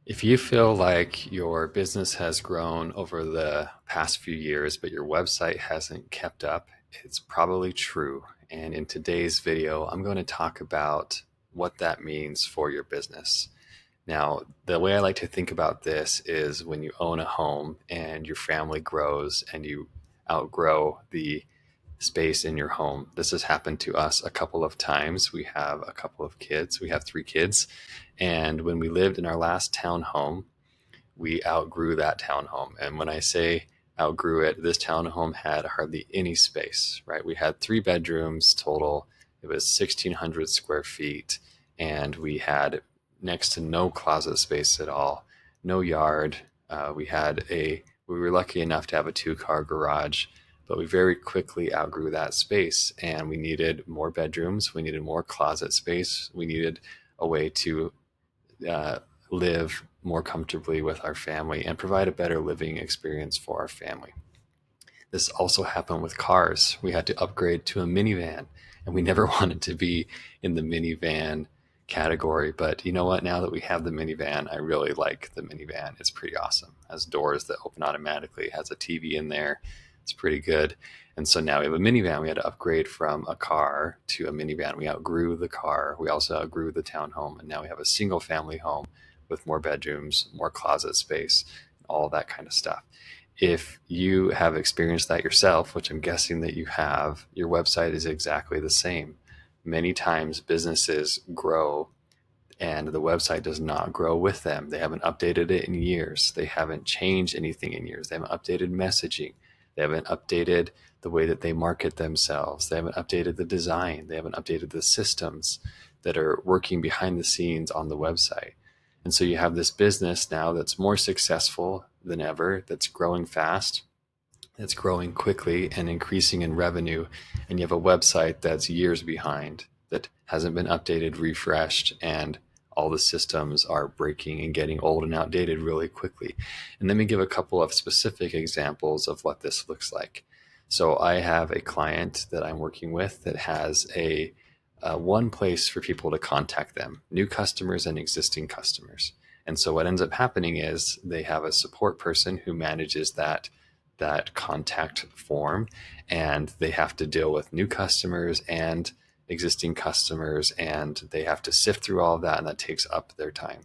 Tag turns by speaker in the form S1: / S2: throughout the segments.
S1: If you feel like your business has grown over the past few years, but your website hasn't kept up, it's probably true. And in today's video, I'm going to talk about what that means for your business. Now, the way I like to think about this is when you own a home and your family grows and you outgrow the space in your home. This has happened to us a couple of times. We have a couple of kids. We have three kids. And when we lived in our last townhome, we outgrew that townhome. And when I say outgrew it, this townhome had hardly any space, right? We had three bedrooms total. It was 1,600 square feet. And we had next to no closet space at all, no yard. We were lucky enough to have a two-car garage, but we very quickly outgrew that space and we needed more bedrooms. We needed more closet space. We needed a way to uh, live more comfortably with our family and provide a better living experience for our family. This also happened with cars. We had to upgrade to a minivan, and we never wanted to be in the minivan category. But you know what? Now that we have the minivan, I really like the minivan. It's pretty awesome. It has doors that open automatically, it has a TV in there. It's pretty good. And so now we have a minivan. We had to upgrade from a car to a minivan. We outgrew the car. We also outgrew the townhome. And now we have a single family home with more bedrooms, more closet space, all that kind of stuff. If you have experienced that yourself, which I'm guessing that you have, your website is exactly the same. Many times businesses grow and the website does not grow with them. They haven't updated it in years. They haven't changed anything in years. They haven't updated messaging. They haven't updated the way that they market themselves. They haven't updated the design. They haven't updated the systems that are working behind the scenes on the website. And so you have this business now that's more successful than ever, that's growing fast, that's growing quickly and increasing in revenue. And you have a website that's years behind, that hasn't been updated, refreshed, and all the systems are breaking and getting old and outdated really quickly. And let me give a couple of specific examples of what this looks like. So I have a client that I'm working with that has a one place for people to contact them, new customers and existing customers. And so what ends up happening is they have a support person who manages that contact form, and they have to deal with new customers and existing customers, and they have to sift through all of that, and that takes up their time.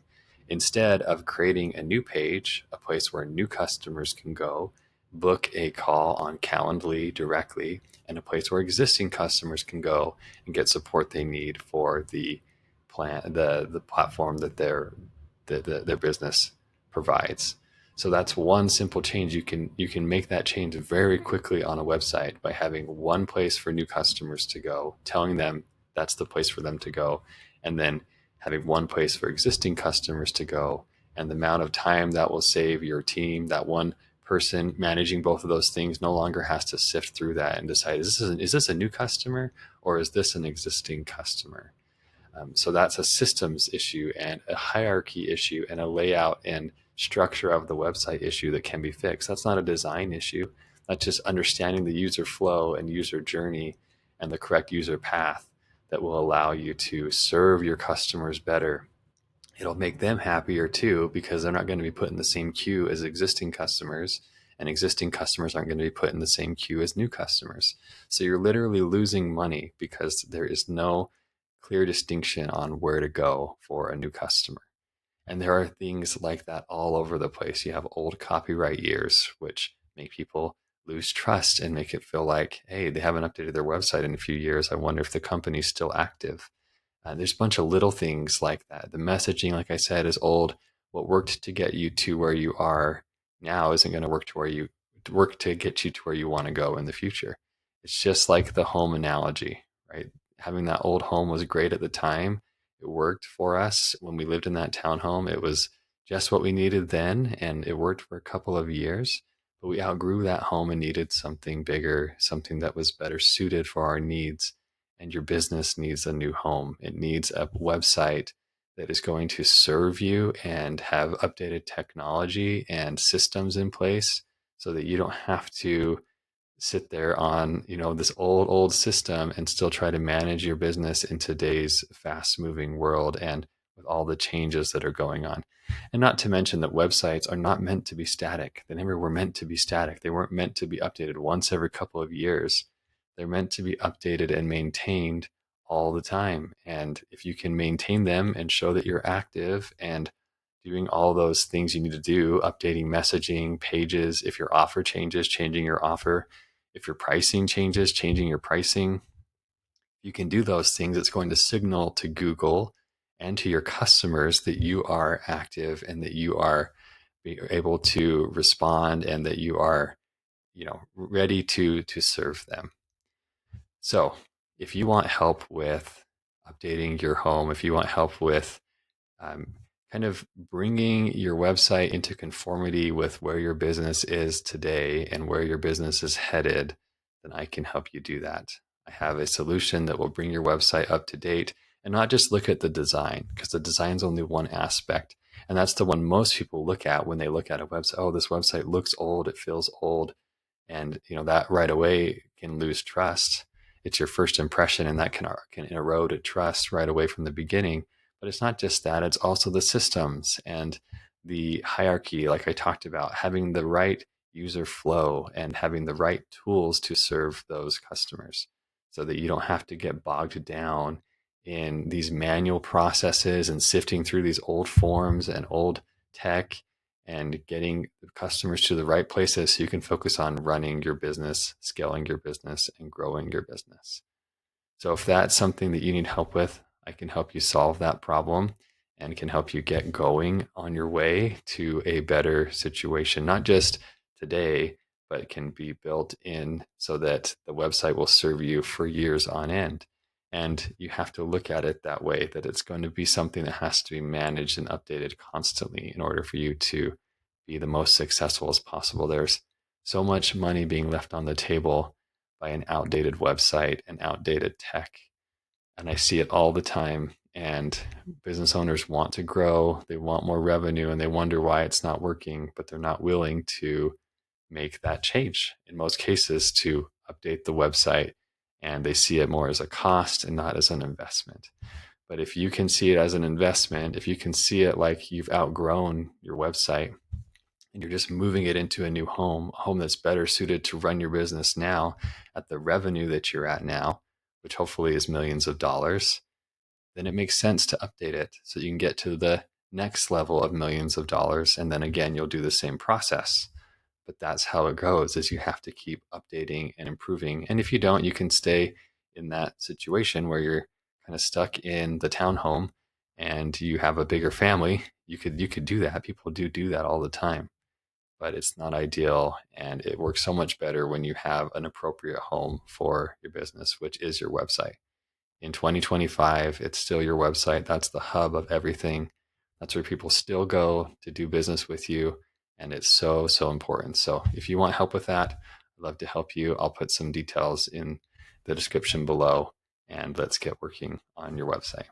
S1: Instead of creating a new page, a place where new customers can go, book a call on Calendly directly, and a place where existing customers can go and get support they need for the platform that their business provides. So that's one simple change. You can make that change very quickly on a website by having one place for new customers to go, telling them that's the place for them to go, and then having one place for existing customers to go. And the amount of time that will save your team, that one person managing both of those things no longer has to sift through that and decide, is this a new customer or is this an existing customer? So that's a systems issue and a hierarchy issue and a layout and structure of the website issue that can be fixed. That's not a design issue. That's just understanding the user flow and user journey and the correct user path that will allow you to serve your customers better. It'll make them happier too, because they're not going to be put in the same queue as existing customers, and existing customers aren't going to be put in the same queue as new customers. So you're literally losing money because there is no clear distinction on where to go for a new customer. And there are things like that all over the place. You have old copyright years, which make people lose trust and make it feel like, hey, they haven't updated their website in a few years. I wonder if the company's still active. There's a bunch of little things like that. The messaging, like I said, is old. What worked to get you to where you are now isn't going to work to get you to where you want to go in the future. It's just like the home analogy, right? Having that old home was great at the time. It worked for us when we lived in that townhome. It was just what we needed then, and it worked for a couple of years. But we outgrew that home and needed something bigger, something that was better suited for our needs. And your business needs a new home. It needs a website that is going to serve you and have updated technology and systems in place so that you don't have to sit there on, this old system and still try to manage your business in today's fast moving world and with all the changes that are going on. And not to mention that websites are not meant to be static. They never were meant to be static. They weren't meant to be updated once every couple of years. They're meant to be updated and maintained all the time. And if you can maintain them and show that you're active and doing all those things you need to do, updating messaging, pages, if your offer changes, changing your offer, if your pricing changes, changing your pricing, you can do those things. It's going to signal to Google and to your customers that you are active and that you are able to respond and that you are, ready to serve them. So if you want help with updating your home, if you want help with um, kind of bringing your website into conformity with where your business is today and where your business is headed, then I can help you do that. I have a solution that will bring your website up to date and not just look at the design, because the design is only one aspect. And that's the one most people look at when they look at a website. Oh, this website looks old, it feels old. And that right away can lose trust. It's your first impression, and that can erode a trust right away from the beginning. But it's not just that, it's also the systems and the hierarchy, like I talked about, having the right user flow and having the right tools to serve those customers so that you don't have to get bogged down in these manual processes and sifting through these old forms and old tech and getting customers to the right places so you can focus on running your business, scaling your business, and growing your business. So if that's something that you need help with, I can help you solve that problem and can help you get going on your way to a better situation, not just today, but it can be built in so that the website will serve you for years on end. And you have to look at it that way, that it's going to be something that has to be managed and updated constantly in order for you to be the most successful as possible. There's so much money being left on the table by an outdated website and outdated tech. And I see it all the time. And business owners want to grow, they want more revenue, and they wonder why it's not working, but they're not willing to make that change in most cases to update the website. And they see it more as a cost and not as an investment. But if you can see it as an investment, if you can see it like you've outgrown your website, and you're just moving it into a home that's better suited to run your business now at the revenue that you're at now, which hopefully is millions of dollars, then it makes sense to update it so you can get to the next level of millions of dollars. And then again, you'll do the same process. But that's how it goes, is you have to keep updating and improving. And if you don't, you can stay in that situation where you're kind of stuck in the townhome and you have a bigger family. You could do that. People do that all the time, but it's not ideal. And it works so much better when you have an appropriate home for your business, which is your website. In 2025, it's still your website. That's the hub of everything. That's where people still go to do business with you. And it's so, so important. So if you want help with that, I'd love to help you. I'll put some details in the description below, and let's get working on your website.